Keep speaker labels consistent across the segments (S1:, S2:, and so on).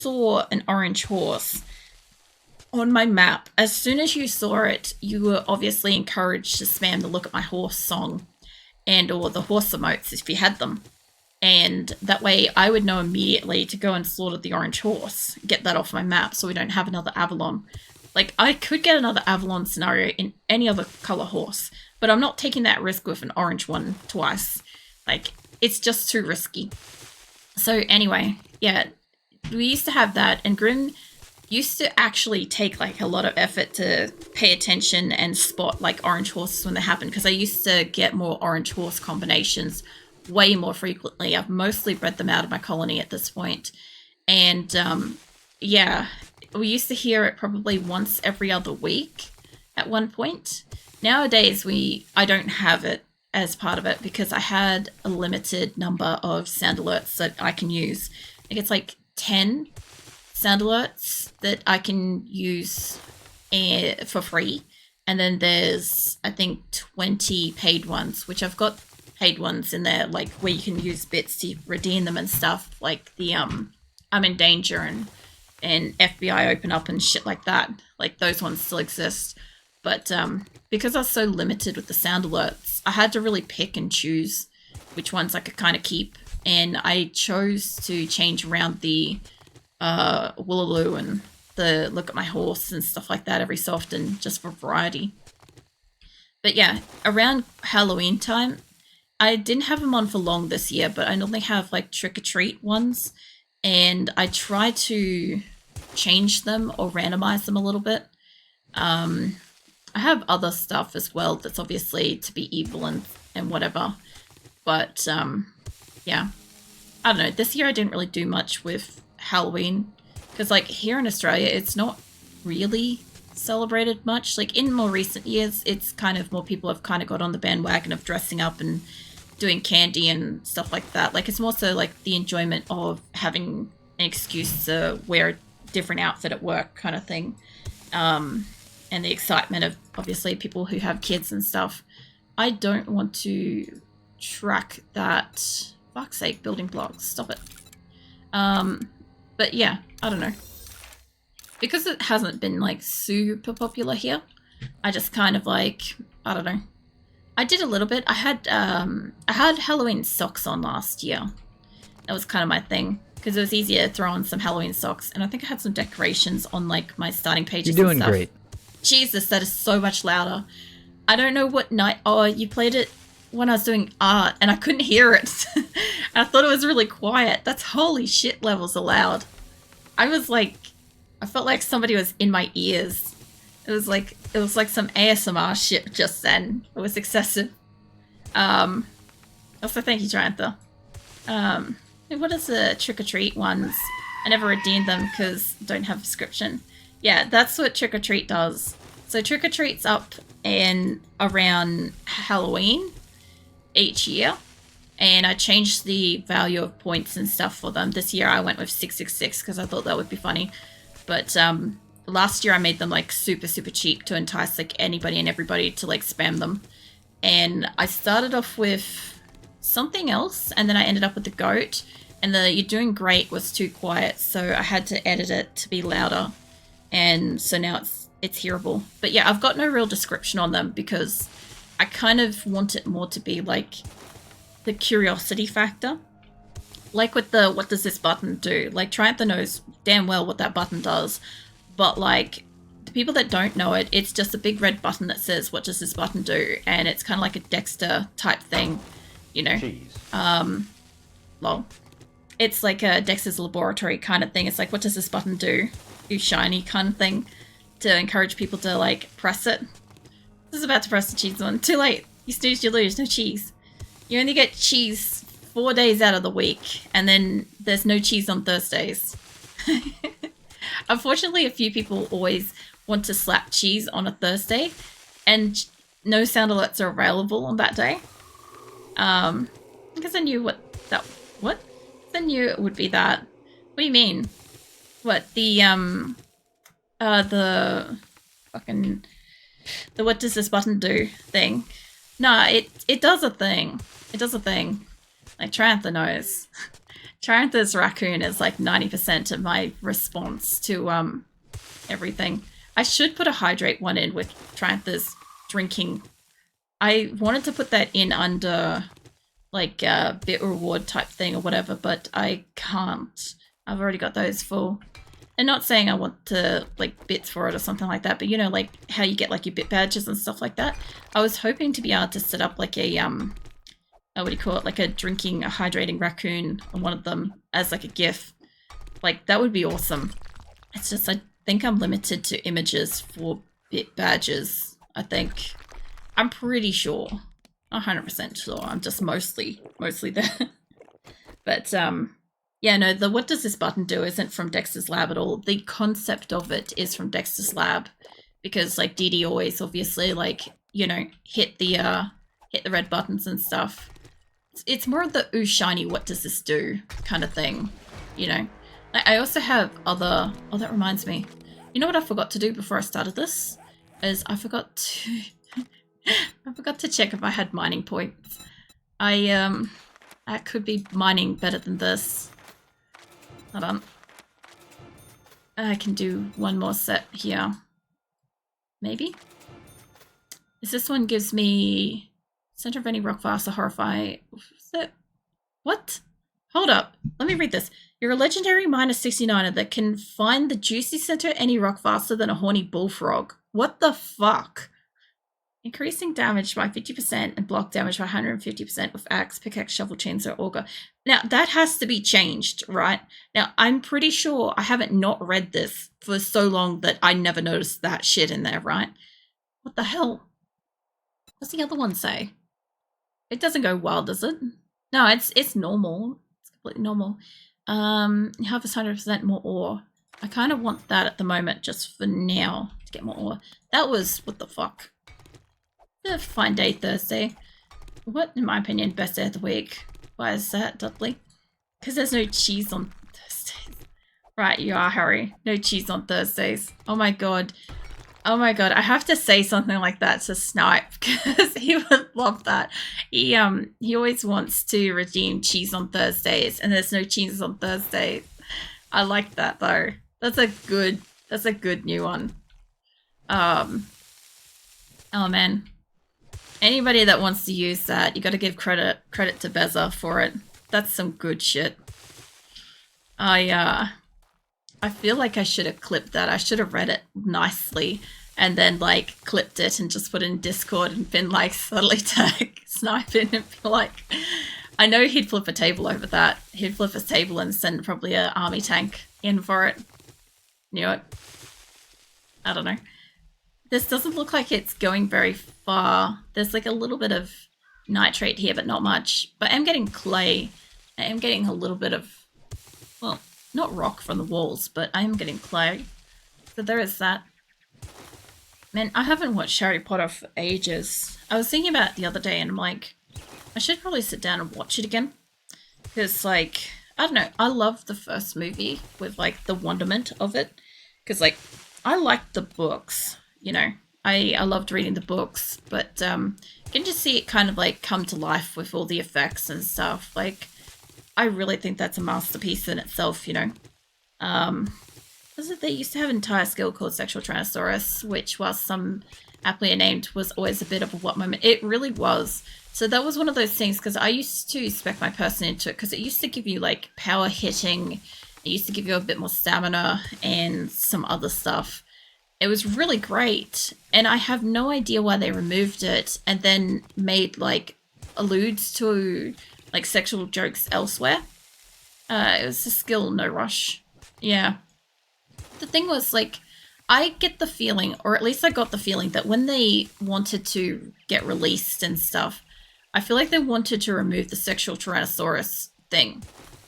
S1: saw an orange horse on my map, as soon as you saw it, you were obviously encouraged to spam the look at my horse song and or the horse emotes if you had them. And that way I would know immediately to go and slaughter the orange horse, get that off my map so we don't have another Avalon. Like, I could get another Avalon scenario in any other color horse, but I'm not taking that risk with an orange one twice. Like, it's just too risky. So anyway, yeah, we used to have that, and Grim used to actually take like a lot of effort to pay attention and spot like orange horses when they happen, because I used to get more orange horse combinations way more frequently. I've mostly bred them out of my colony at this point. And yeah, we used to hear it probably once every other week at one point. Nowadays, I don't have it as part of it because I had a limited number of sound alerts that I can use. I think it's like 10 sound alerts that I can use for free. And then there's, I think, 20 paid ones, which I've got paid ones in there, like where you can use bits to redeem them and stuff, like the I'm in danger and FBI open up and shit like that. Like those ones still exist. But because I was so limited with the sound alerts, I had to really pick and choose which ones I could kind of keep. And I chose to change around the Woolaloo and the look at my horse and stuff like that every so often, just for variety. But yeah, around Halloween time, I didn't have them on for long this year, but I normally have like trick-or-treat ones, and I try to change them or randomize them a little bit. I have other stuff as well that's obviously to be evil and whatever, but yeah, I don't know. This year I didn't really do much with Halloween, because like here in Australia it's not really celebrated much. Like in more recent years, it's kind of more people have kind of got on the bandwagon of dressing up and doing candy and stuff like that. Like it's more so like the enjoyment of having an excuse to wear a different outfit at work kind of thing, and the excitement of obviously people who have kids and stuff. I don't want to track that. Fuck's sake, building blocks, stop it. But yeah, I don't know. Because it hasn't been like super popular here, I just kind of like, I don't know. I did a little bit. I had Halloween socks on last year. That was kind of my thing, because it was easier to throw on some Halloween socks, and I think I had some decorations on like my starting pages.
S2: You're doing great.
S1: Jesus, that is so much louder. I don't know what night. Oh, you played it when I was doing art, and I couldn't hear it. I thought it was really quiet. That's holy shit levels of loud. I was like, I felt like somebody was in my ears. It was like some ASMR shit just then. It was excessive. Also, thank you, Trantha. What is the trick-or-treat ones? I never redeemed them because I don't have a description. Yeah, that's what trick-or-treat does. So trick-or-treat's up and around Halloween each year, and I changed the value of points and stuff for them. This year I went with 666 because I thought that would be funny. But last year I made them like super cheap to entice like anybody and everybody to like spam them. And I started off with something else, and then I ended up with the goat, and the "you're doing great" was too quiet, so I had to edit it to be louder, and so now it's hearable. But yeah, I've got no real description on them because I kind of want it more to be like the curiosity factor. Like with the "what does this button do?" Like Triantha knows damn well what that button does, but like the people that don't know it, it's just a big red button that says "what does this button do?" and it's kind of like a Dexter type thing, you know. Jeez. Lol. It's like a Dexter's Laboratory kind of thing. It's like, what does this button do? You shiny kind of thing to encourage people to like press it. This is about to press the cheese one. Too late. You snooze, you lose. No cheese. You only get cheese 4 days out of the week, and then there's no cheese on Thursdays. Unfortunately, a few people always want to slap cheese on a Thursday, and no sound alerts are available on that day. I guess I knew what? I knew it would be that. What do you mean? What, the fucking, the "what does this button do" thing? Nah, it does a thing. It does a thing. Like Trantha knows. Triantha's raccoon is like 90% of my response to everything. I should put a hydrate one in with Triantha's drinking. I wanted to put that in under like a bit reward type thing or whatever, but I can't. I've already got those full. And not saying I want to like bits for it or something like that, but you know, like how you get like your bit badges and stuff like that. I was hoping to be able to set up like a what do you call it, like a hydrating raccoon on one of them as like a GIF. Like that would be awesome. It's just I think I'm limited to images for bit badges. I think I'm pretty sure, 100% sure. I'm just mostly there. But yeah, no, the what does this button do isn't from Dexter's Lab at all. The concept of it is from Dexter's Lab because like Dee Dee always obviously like, you know, hit the red buttons and stuff. It's more of the ooh shiny what does this do kind of thing, you know. I also have other, oh that reminds me. You know what I forgot to do before I started this? Is I forgot to check if I had mining points. I could be mining better than this. Hold on. I can do one more set here. Maybe? Is this one gives me center of any rock faster horrify. What? Hold up. Let me read this. You're a legendary minus 69er that can find the juicy center any rock faster than a horny bullfrog. What the fuck? Increasing damage by 50% and block damage by 150% with axe, pickaxe, shovel, chainsaw, auger. Now, that has to be changed, right? Now, I'm pretty sure I haven't not read this for so long that I never noticed that shit in there, right? What the hell? What's the other one say? It doesn't go wild, does it? No, it's normal. It's completely normal. You have 100% more ore. I kind of want that at the moment, just for now, to get more ore. That was, what the fuck? A fine day Thursday. What, in my opinion, best day of the week? Why is that, Dudley? Because there's no cheese on Thursdays. Right, you are, Harry. No cheese on Thursdays. Oh my god. Oh my god, I have to say something like that to Snipe because he would love that. He always wants to redeem cheese on Thursdays and there's no cheese on Thursdays. I like that though. That's a good new one. Oh man. Anybody that wants to use that, you got to give credit to Beza for it. That's some good shit. I feel like I should have clipped that. I should have read it nicely and then like clipped it and just put it in Discord and been like subtly tag Snipe in and be like, I know he'd flip a table over that. He'd flip a table and send probably an army tank in for it. Knew it. I don't know. This doesn't look like it's going very far. There's like a little bit of nitrate here, but not much. But I'm getting clay. I am getting a little bit of, well, not rock from the walls, but I am getting clay. So there is that. Man, I haven't watched Harry Potter for ages. I was thinking about it the other day and I'm like, I should probably sit down and watch it again. Because like, I don't know, I love the first movie with like the wonderment of it. Because like, I liked the books. You know, I loved reading the books, but you can just see it kind of like come to life with all the effects and stuff. Like, I really think that's a masterpiece in itself, you know. They used to have an entire skill called Sexual Tyrannosaurus, which, while some aptly named, was always a bit of a what moment. It really was. So that was one of those things, because I used to spec my person into it, because it used to give you, like, power hitting. It used to give you a bit more stamina and some other stuff. It was really great, and I have no idea why they removed it and then made, like, alludes to, like, sexual jokes elsewhere. It was a skill, no rush. Yeah. The thing was, like, I get the feeling, or at least I got the feeling, that when they wanted to get released and stuff, I feel like they wanted to remove the sexual Tyrannosaurus thing,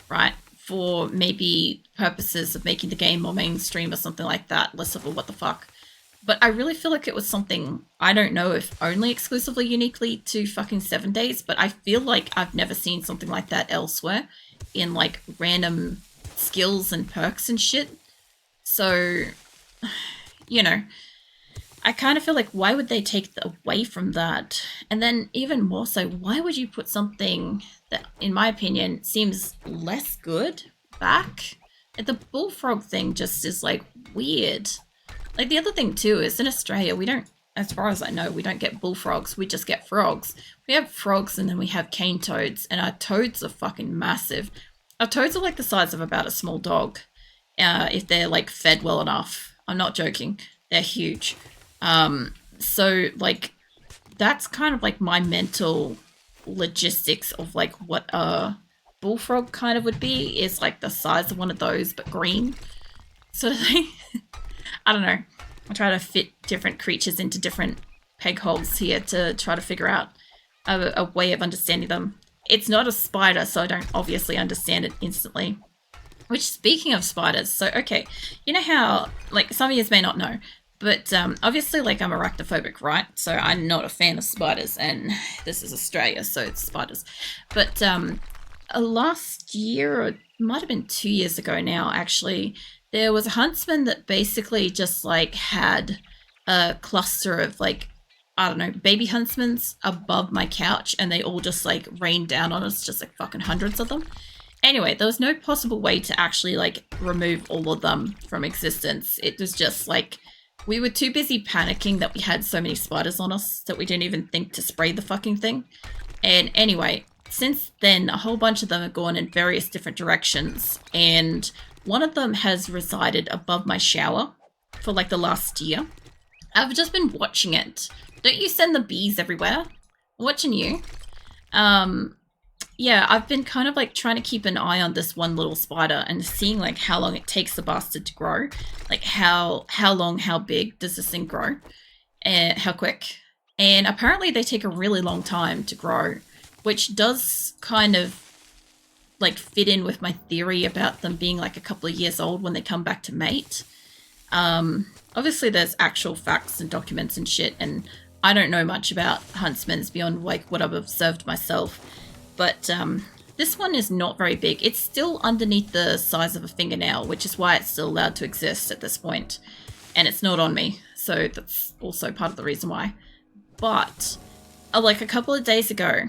S1: right? For maybe purposes of making the game more mainstream or something like that, less of a what the fuck. But I really feel like it was something, I don't know if only exclusively uniquely to fucking 7 Days, but I feel like I've never seen something like that elsewhere in like random skills and perks and shit. So, you know, I kind of feel like, why would they take away from that? And then even more so, why would you put something that, in my opinion, seems less good back? The bullfrog thing just is like weird. Like the other thing too is in Australia, we don't, as far as I know, we don't get bullfrogs. We just get frogs. We have frogs and then we have cane toads, and our toads are fucking massive. Our toads are like the size of about a small dog, if they're like fed well enough. I'm not joking. They're huge. So like that's kind of like my mental logistics of like what a bullfrog kind of would be, is like the size of one of those but green sort of thing. I don't know. I try to fit different creatures into different peg holes here to try to figure out a way of understanding them. It's not a spider, so I don't obviously understand it instantly. Which, speaking of spiders, so okay, you know how, like, some of you may not know, but obviously, like, I'm arachnophobic, right? So I'm not a fan of spiders, and this is Australia, so it's spiders. But last year, or it might have been 2 years ago now, actually, there was a huntsman that basically just, like, had a cluster of, like, I don't know, baby huntsmans above my couch, and they all just, like, rained down on us, just, like, fucking hundreds of them. Anyway, there was no possible way to actually, like, remove all of them from existence. It was just, like, we were too busy panicking that we had so many spiders on us that we didn't even think to spray the fucking thing. And anyway, since then, a whole bunch of them have gone in various different directions, and one of them has resided above my shower for, like, the last year. I've just been watching it. Don't you send the bees everywhere? I'm watching you. Yeah, I've been kind of like trying to keep an eye on this one little spider and seeing like how long it takes the bastard to grow. Like how long, how big does this thing grow? And how quick? And apparently they take a really long time to grow, which does kind of like fit in with my theory about them being like a couple of years old when they come back to mate. Obviously there's actual facts and documents and shit, and I don't know much about huntsmans beyond like what I've observed myself. But this one is not very big. It's still underneath the size of a fingernail, which is why it's still allowed to exist at this point. And it's not on me, so that's also part of the reason why. But like a couple of days ago,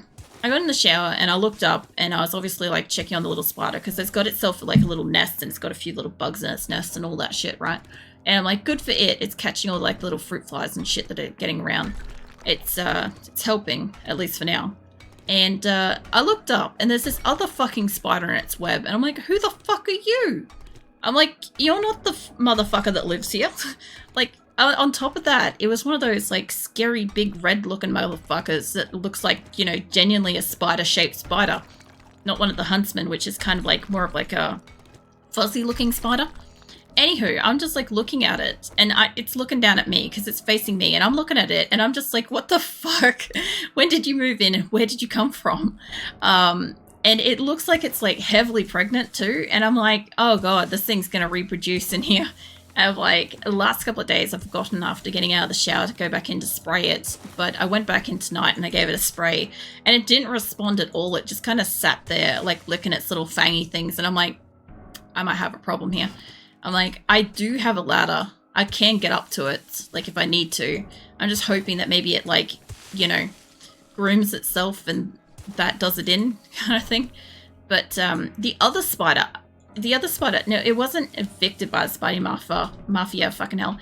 S1: I got in the shower and I looked up and I was obviously like checking on the little spider because it's got itself like a little nest and it's got a few little bugs in its nest and all that shit, right? And I'm like, good for it. It's catching all like little fruit flies and shit that are getting around. It's helping, at least for now. And I looked up, and there's this other fucking spider in its web, and I'm like, who the fuck are you? I'm like, you're not the motherfucker that lives here. Like, on top of that, it was one of those, like, scary, big, red-looking motherfuckers that looks like, you know, genuinely a spider-shaped spider. Not one of the huntsmen, which is kind of, like, more of, like, a fuzzy-looking spider. Anywho, I'm just like looking at it and it's looking down at me because it's facing me and I'm looking at it and I'm just like, what the fuck? When did you move in and where did you come from? And it looks like it's like heavily pregnant too. And I'm like, oh God, this thing's going to reproduce in here. And like the last couple of days I've forgotten after getting out of the shower to go back in to spray it. But I went back in tonight and I gave it a spray and it didn't respond at all. It just kind of sat there like licking its little fangy things. And I'm like, I might have a problem here. I'm like, I do have a ladder. I can get up to it, like, if I need to. I'm just hoping that maybe it, like, you know, grooms itself and that does it in kind of thing. But the other spider, no, it wasn't evicted by the spider mafia, fucking hell.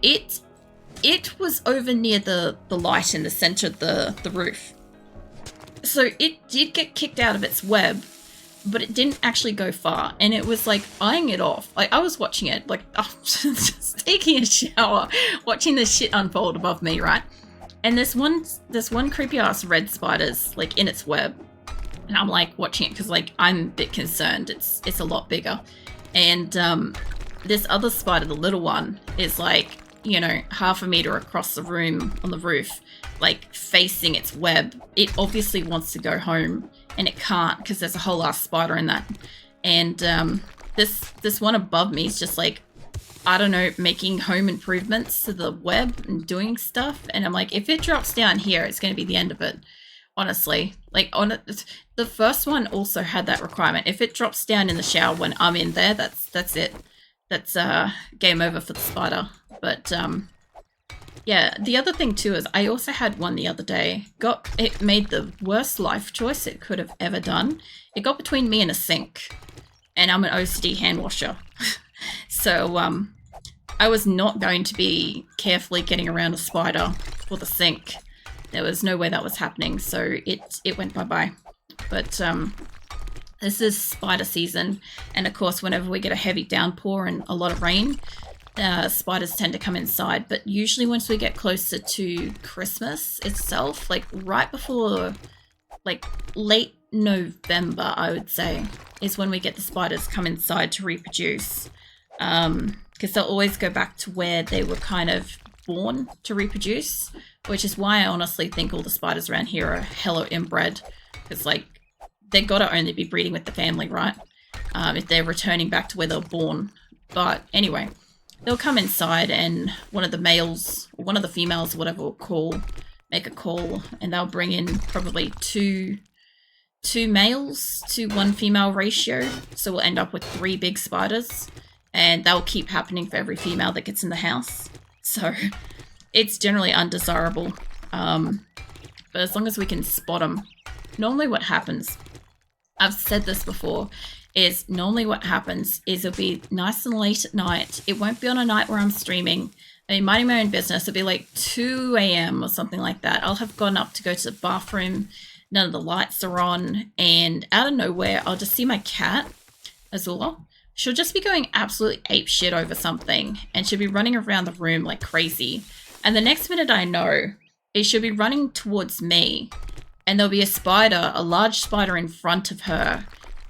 S1: It was over near the light in the center of the roof. So it did get kicked out of its web, but it didn't actually go far, and it was like eyeing it off. Like I was watching it, like I'm just taking a shower, watching this shit unfold above me, right? And this one creepy ass red spider's like in its web, and I'm like watching it because like I'm a bit concerned. It's a lot bigger, and this other spider, the little one, is like, you know, half a meter across the room on the roof, like facing its web. It obviously wants to go home. And it can't because there's a whole ass spider in that. And this one above me is just like, I don't know, making home improvements to the web and doing stuff. And I'm like, if it drops down here, it's going to be the end of it. Honestly, like the first one also had that requirement. If it drops down in the shower when I'm in there, that's it. That's game over for the spider. But Yeah, the other thing too is I also had one the other day. It made the worst life choice it could have ever done. It got between me and a sink, and I'm an OCD hand washer. So I was not going to be carefully getting around a spider for the sink. There was no way that was happening, so it went bye-bye. But this is spider season, and of course whenever we get a heavy downpour and a lot of rain, spiders tend to come inside. But usually once we get closer to Christmas itself, like right before, like late November, I would say, is when we get the spiders come inside to reproduce. Because they'll always go back to where they were kind of born to reproduce, which is why I honestly think all the spiders around here are hella inbred, because like they've got to only be breeding with the family, right? If they're returning back to where they were born. But anyway, they'll come inside, and one of the males, or one of the females, whatever, will make a call, and they'll bring in probably two males to one female ratio. So we'll end up with 3 big spiders, and that will keep happening for every female that gets in the house. So it's generally undesirable. But as long as we can spot them, normally what happens, I've said this before, is normally what happens is it'll be nice and late at night. It won't be on a night where I'm streaming. I mean, minding my own business, it'll be like 2 a.m. or something like that. I'll have gone up to go to the bathroom. None of the lights are on. And out of nowhere, I'll just see my cat, Azula. She'll just be going absolutely apeshit over something. And she'll be running around the room like crazy. And the next minute I know is she'll be running towards me. And there'll be a spider, a large spider in front of her,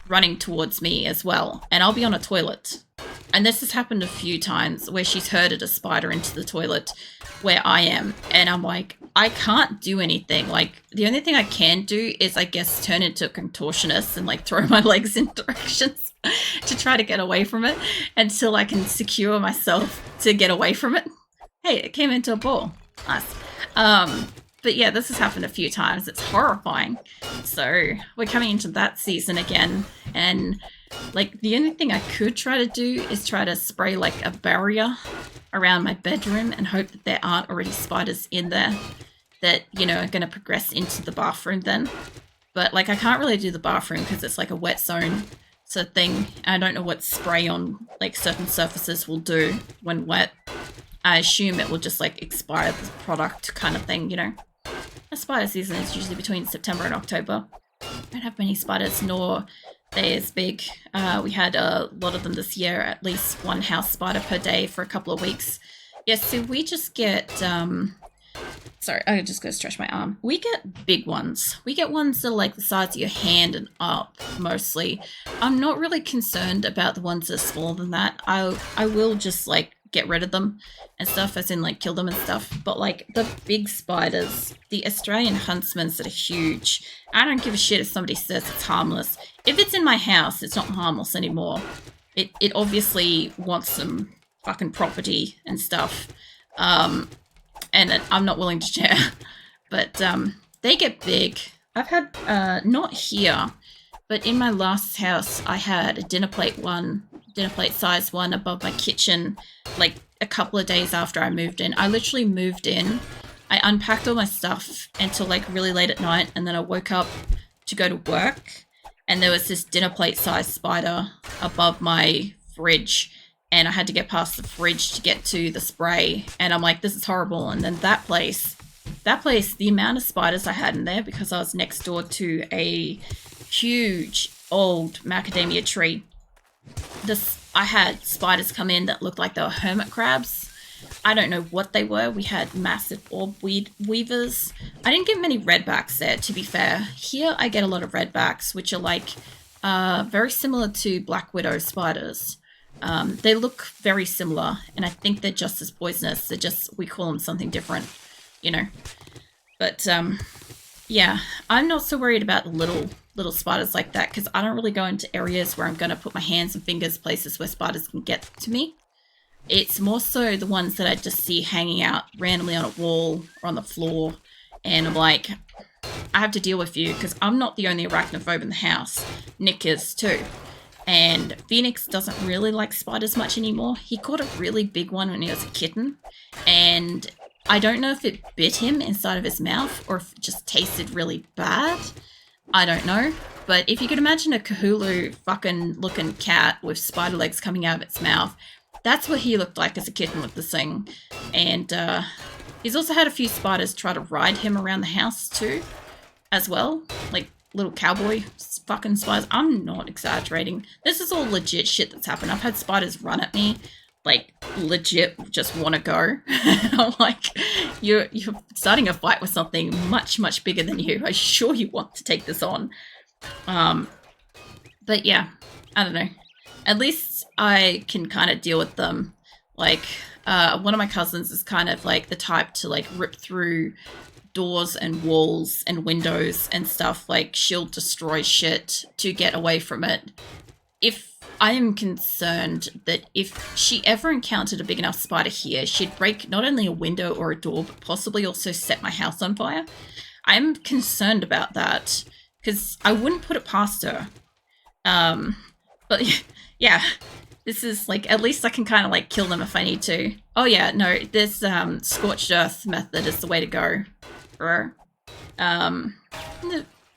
S1: running towards me as well. And I'll be on a toilet. And this has happened a few times where she's herded a spider into the toilet where I am. And I'm like, I can't do anything. Like, the only thing I can do is, I guess, turn into a contortionist and, like, throw my legs in directions to try to get away from it until I can secure myself to get away from it. Hey, it came into a ball. Nice. But yeah, this has happened a few times. It's horrifying. So we're coming into that season again. And like the only thing I could try to do is try to spray like a barrier around my bedroom and hope that there aren't already spiders in there that, you know, are going to progress into the bathroom then. But like I can't really do the bathroom because it's like a wet zone sort of thing. I don't know what spray on like certain surfaces will do when wet. I assume it will just like expire the product kind of thing, you know. A spider season is usually between September and October. I don't have many spiders, nor they're as big. We had a lot of them this year, at least 1 house spider per day for a couple of weeks. Yes, so we just get, sorry, I just gotta stretch my arm. We get big ones. We get ones that are like the size of your hand and up, mostly. I'm not really concerned about the ones that are smaller than that. I will just like get rid of them and stuff, as in like kill them and stuff. But like the big spiders, the Australian huntsmans that are huge, I don't give a shit if somebody says it's harmless. If it's in my house, it's not harmless anymore. It obviously wants some fucking property and stuff. And I'm not willing to share. But they get big. I've had, not here, but in my last house, I had a dinner plate size one above my kitchen, like a couple of days after I moved in. I literally moved in, I unpacked all my stuff until like really late at night, and then I woke up to go to work, and there was this dinner plate size spider above my fridge, and I had to get past the fridge to get to the spray, and I'm like, this is horrible. And then that place, the amount of spiders I had in there, because I was next door to a huge old macadamia tree. I had spiders come in that looked like they were hermit crabs. I don't know what they were. We had massive orb weavers. I didn't get many redbacks there, to be fair. Here I get a lot of redbacks, which are like very similar to black widow spiders. They look very similar, and I think they're just as poisonous. We call them something different, you know. But yeah, I'm not so worried about the little spiders like that, because I don't really go into areas where I'm going to put my hands and fingers places where spiders can get to me. It's more so the ones that I just see hanging out randomly on a wall or on the floor, and I'm like, I have to deal with you, because I'm not the only arachnophobe in the house. Nick is too. And Phoenix doesn't really like spiders much anymore. He caught a really big one when he was a kitten, and I don't know if it bit him inside of his mouth or if it just tasted really bad. I don't know. But if you could imagine a Cthulhu fucking looking cat with spider legs coming out of its mouth, that's what he looked like as a kitten with this thing. And he's also had a few spiders try to ride him around the house too, as well. Like little cowboy fucking spiders. I'm not exaggerating. This is all legit shit that's happened. I've had spiders run at me, like legit just want to go. I'm like, you're starting a fight with something much, much bigger than you. I'm sure you want to take this on. But yeah, I don't know. At least I can kind of deal with them. Like, one of my cousins is kind of like the type to like rip through doors and walls and windows and stuff. Like, she'll destroy shit to get away from it. If I am concerned that if she ever encountered a big enough spider here, she'd break not only a window or a door, but possibly also set my house on fire. I'm concerned about that because I wouldn't put it past her. But yeah, this is like, at least I can kind of like kill them if I need to. Oh yeah, no, this scorched earth method is the way to go.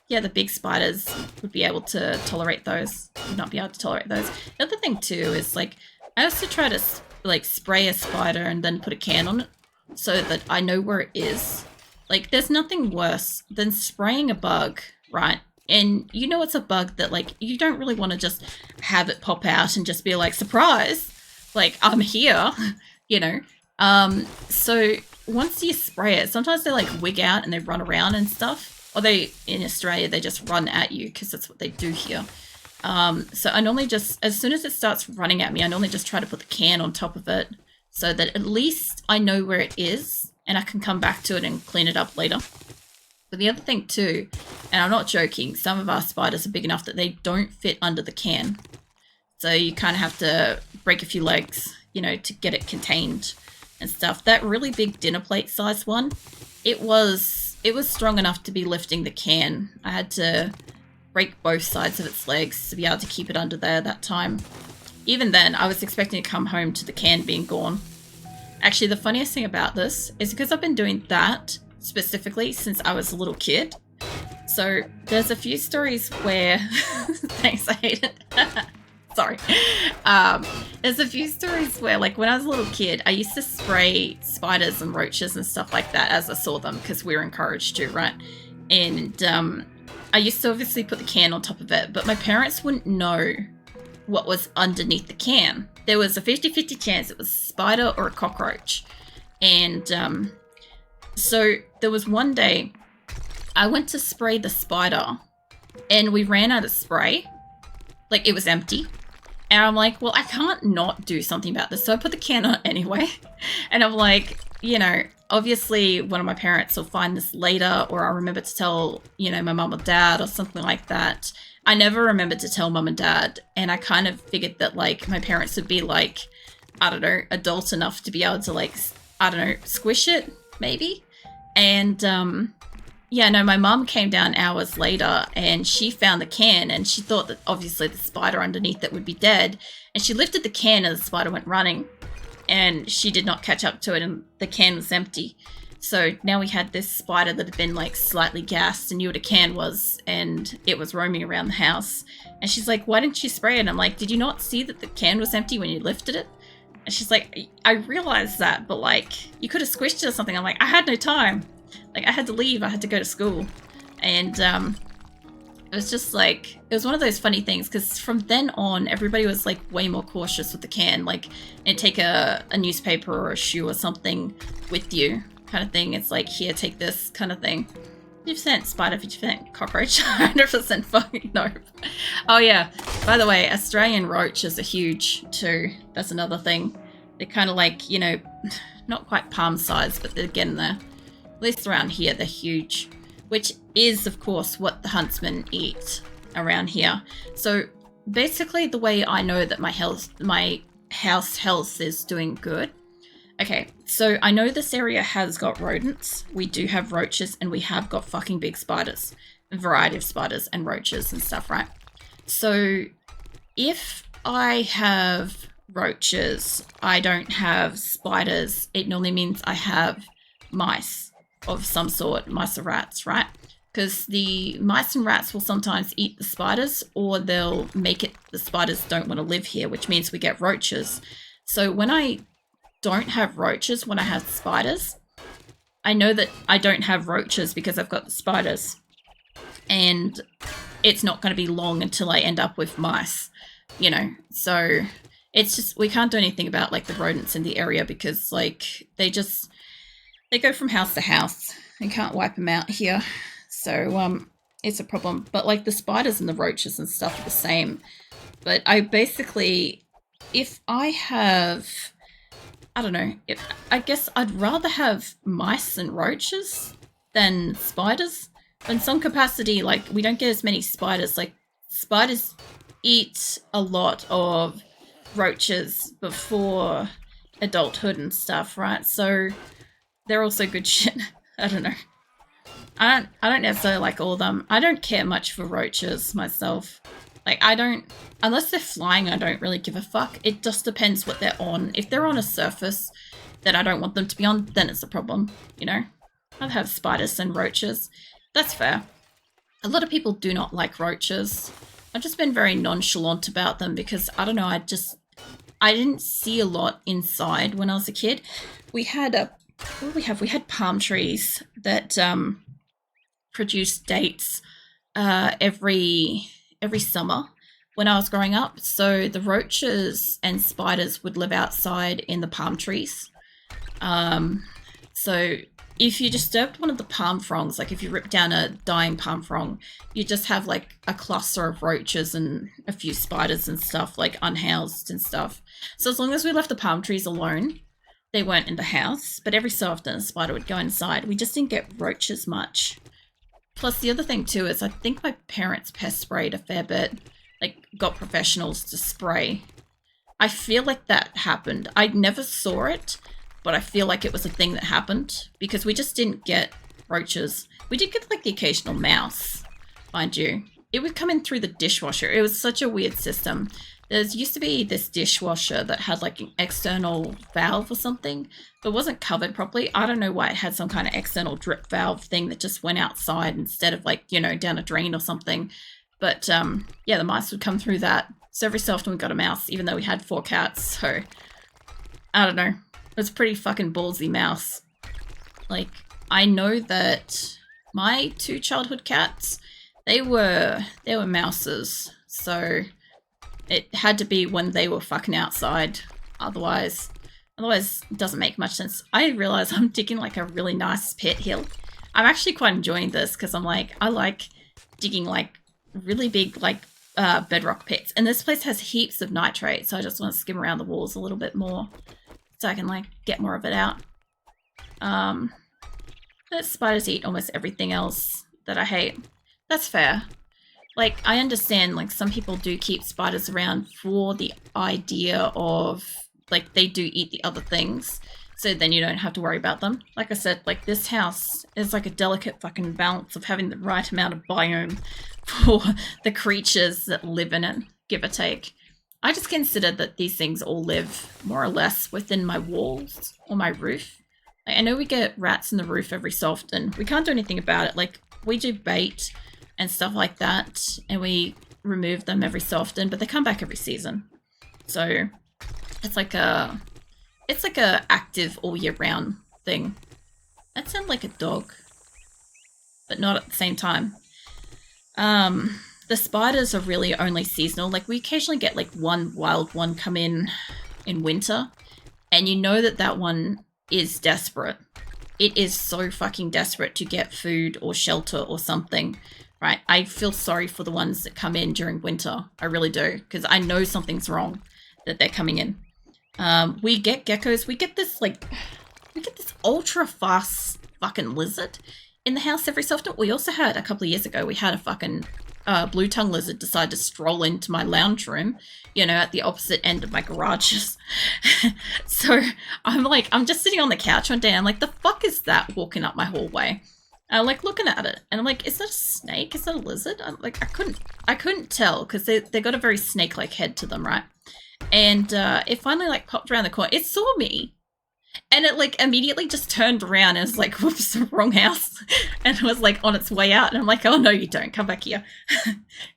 S1: The big spiders would be able to tolerate those. Would not be able to tolerate those. The other thing too is like, I also try to like spray a spider and then put a can on it so that I know where it is. Like, there's nothing worse than spraying a bug, right? And you know it's a bug that like you don't really want to just have it pop out and just be like, surprise, like I'm here, you know. So once you spray it, sometimes they like wig out and they run around and stuff. Or they, in Australia, they just run at you because that's what they do here. So I normally just, as soon as it starts running at me, I normally just try to put the can on top of it so that at least I know where it is and I can come back to it and clean it up later. But the other thing too, and I'm not joking, some of our spiders are big enough that they don't fit under the can. So you kind of have to break a few legs, you know, to get it contained and stuff. That really big dinner plate size one, it was strong enough to be lifting the can. I had to break both sides of its legs to be able to keep it under there that time. Even then, I was expecting to come home to the can being gone. Actually, the funniest thing about this is because I've been doing that specifically since I was a little kid. So there's a few stories where... Thanks, I hate it. Sorry. There's a few stories where, like, when I was a little kid, I used to spray spiders and roaches and stuff like that as I saw them because we were encouraged to, right? And I used to obviously put the can on top of it, but my parents wouldn't know what was underneath the can. There was a 50-50 chance it was a spider or a cockroach. And so there was one day I went to spray the spider and we ran out of spray. Like, it was empty. And I'm like, well, I can't not do something about this. So I put the can on anyway. And I'm like, you know, obviously one of my parents will find this later, or I'll remember to tell, you know, my mum or dad or something like that. I never remembered to tell mum and dad. And I kind of figured that, like, my parents would be, like, I don't know, adult enough to be able to, like, I don't know, squish it, maybe. And, yeah, no, my mum came down hours later and she found the can and she thought that obviously the spider underneath it would be dead. And she lifted the can and the spider went running and she did not catch up to it and the can was empty. So now we had this spider that had been like slightly gassed and knew what a can was and it was roaming around the house. And she's like, why didn't you spray it? And I'm like, did you not see that the can was empty when you lifted it? And she's like, I realized that, but like, you could have squished it or something. I'm like, I had no time. Like, I had to leave. I had to go to school. And it was just like, it was one of those funny things because from then on, everybody was like way more cautious with the can. Like, and take a newspaper or a shoe or something with you kind of thing. It's like, here, take this kind of thing. 50% spider, 50% cockroach, 100% fucking no. Oh yeah, by the way, Australian roaches are huge too. That's another thing. They're kind of like, you know, not quite palm size, but they're getting there. At least around here, they're huge, which is, of course, what the huntsmen eat around here. So basically, the way I know that my house health is doing good. Okay, so I know this area has got rodents. We do have roaches, and we have got fucking big spiders, a variety of spiders and roaches and stuff, right? So if I have roaches, I don't have spiders. It normally means I have mice of some sort, mice or rats, right? Because the mice and rats will sometimes eat the spiders, or they'll make it the spiders don't want to live here, which means we get roaches. So when I don't have roaches, when I have spiders, I know that I don't have roaches because I've got the spiders. And it's not going to be long until I end up with mice, you know? So it's just, we can't do anything about like the rodents in the area because like they go from house to house and can't wipe them out here. So it's a problem. But like the spiders and the roaches and stuff are the same. But I basically, if I have, I don't know, I guess I'd rather have mice and roaches than spiders. In some capacity, like we don't get as many spiders. Like spiders eat a lot of roaches before adulthood and stuff, right? So they're also good shit. I don't know. I don't necessarily like all of them. I don't care much for roaches myself. Like I don't, unless they're flying, I don't really give a fuck. It just depends what they're on. If they're on a surface that I don't want them to be on, then it's a problem, you know? I'd have spiders than roaches. That's fair. A lot of people do not like roaches. I've just been very nonchalant about them because, I don't know, I didn't see a lot inside when I was a kid. We had what did we have? We had palm trees that produced dates every summer when I was growing up. So the roaches and spiders would live outside in the palm trees. So if you disturbed one of the palm fronds, like if you ripped down a dying palm frond, you just have like a cluster of roaches and a few spiders and stuff, like unhoused and stuff. So as long as we left the palm trees alone, they weren't in the house, but every so often a spider would go inside. We just didn't get roaches much. Plus the other thing too is I think my parents pest sprayed a fair bit, like got professionals to spray. I feel like that happened. I never saw it, but I feel like it was a thing that happened because we just didn't get roaches. We did get like the occasional mouse, mind you. It would come in through the dishwasher. It was such a weird system. There used to be this dishwasher that had like an external valve or something, but wasn't covered properly. I don't know why it had some kind of external drip valve thing that just went outside instead of like, you know, down a drain or something. But yeah, the mice would come through that. So every so often we got a mouse, even though we had 4 cats. So I don't know. It was a pretty fucking ballsy mouse. Like, I know that my 2 childhood cats, they were mouses. So it had to be when they were fucking outside. Otherwise it doesn't make much sense. I realize I'm digging like a really nice pit hill. I'm actually quite enjoying this because I'm like, I like digging like really big like bedrock pits. And this place has heaps of nitrate, so I just want to skim around the walls a little bit more so I can like get more of it out. The spiders eat almost everything else that I hate. That's fair. Like, I understand, like, some people do keep spiders around for the idea of, like, they do eat the other things, so then you don't have to worry about them. Like I said, like, this house is like a delicate fucking balance of having the right amount of biome for the creatures that live in it, give or take. I just consider that these things all live more or less within my walls or my roof. Like, I know we get rats in the roof every so often. We can't do anything about it. Like, we do bait and stuff like that, and we remove them every so often, but they come back every season. So it's like a active all year round thing. That sounds like a dog, but not at the same time. The spiders are really only seasonal. Like, we occasionally get like one wild one come in winter, and you know that one is desperate. It is so fucking desperate to get food or shelter or something. Right, I feel sorry for the ones that come in during winter. I really do, because I know something's wrong that they're coming in. We get geckos. We get this ultra fast fucking lizard in the house every so often. We also had a couple of years ago. We had a fucking blue tongue lizard decide to stroll into my lounge room, you know, at the opposite end of my garages. So I'm just sitting on the couch one day. I'm like, the fuck is that walking up my hallway? I'm like looking at it, and I'm like, is that a snake? Is that a lizard? I'm like, I couldn't tell because they got a very snake-like head to them, right? And it finally like popped around the corner. It saw me, And it like immediately just turned around and was like, whoops, wrong house. And it was like on its way out. And I'm like, oh no, you don't, come back here.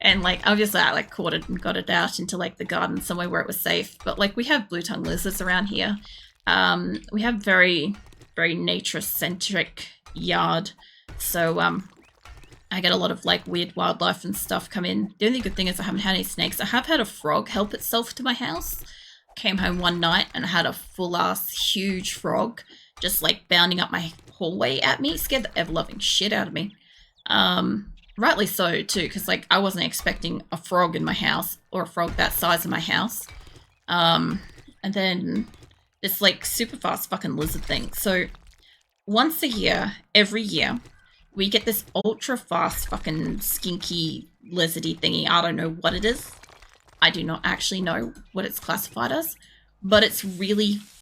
S1: And like obviously I like caught it and got it out into like the garden somewhere where it was safe. But like we have blue tongue lizards around here. We have very, very nature centric yard. So I get a lot of like weird wildlife and stuff come in. The only good thing is I haven't had any snakes. I have had a frog help itself to my house. Came home one night and had a full ass huge frog just like bounding up my hallway at me. Scared the ever loving shit out of me. Rightly so too, because like I wasn't expecting a frog in my house or a frog that size in my house. And then this like super fast fucking lizard thing. So once a year, every year, we get this ultra fast fucking skinky lizardy thingy. I don't know what it is. I do not actually know what it's classified as, but it's really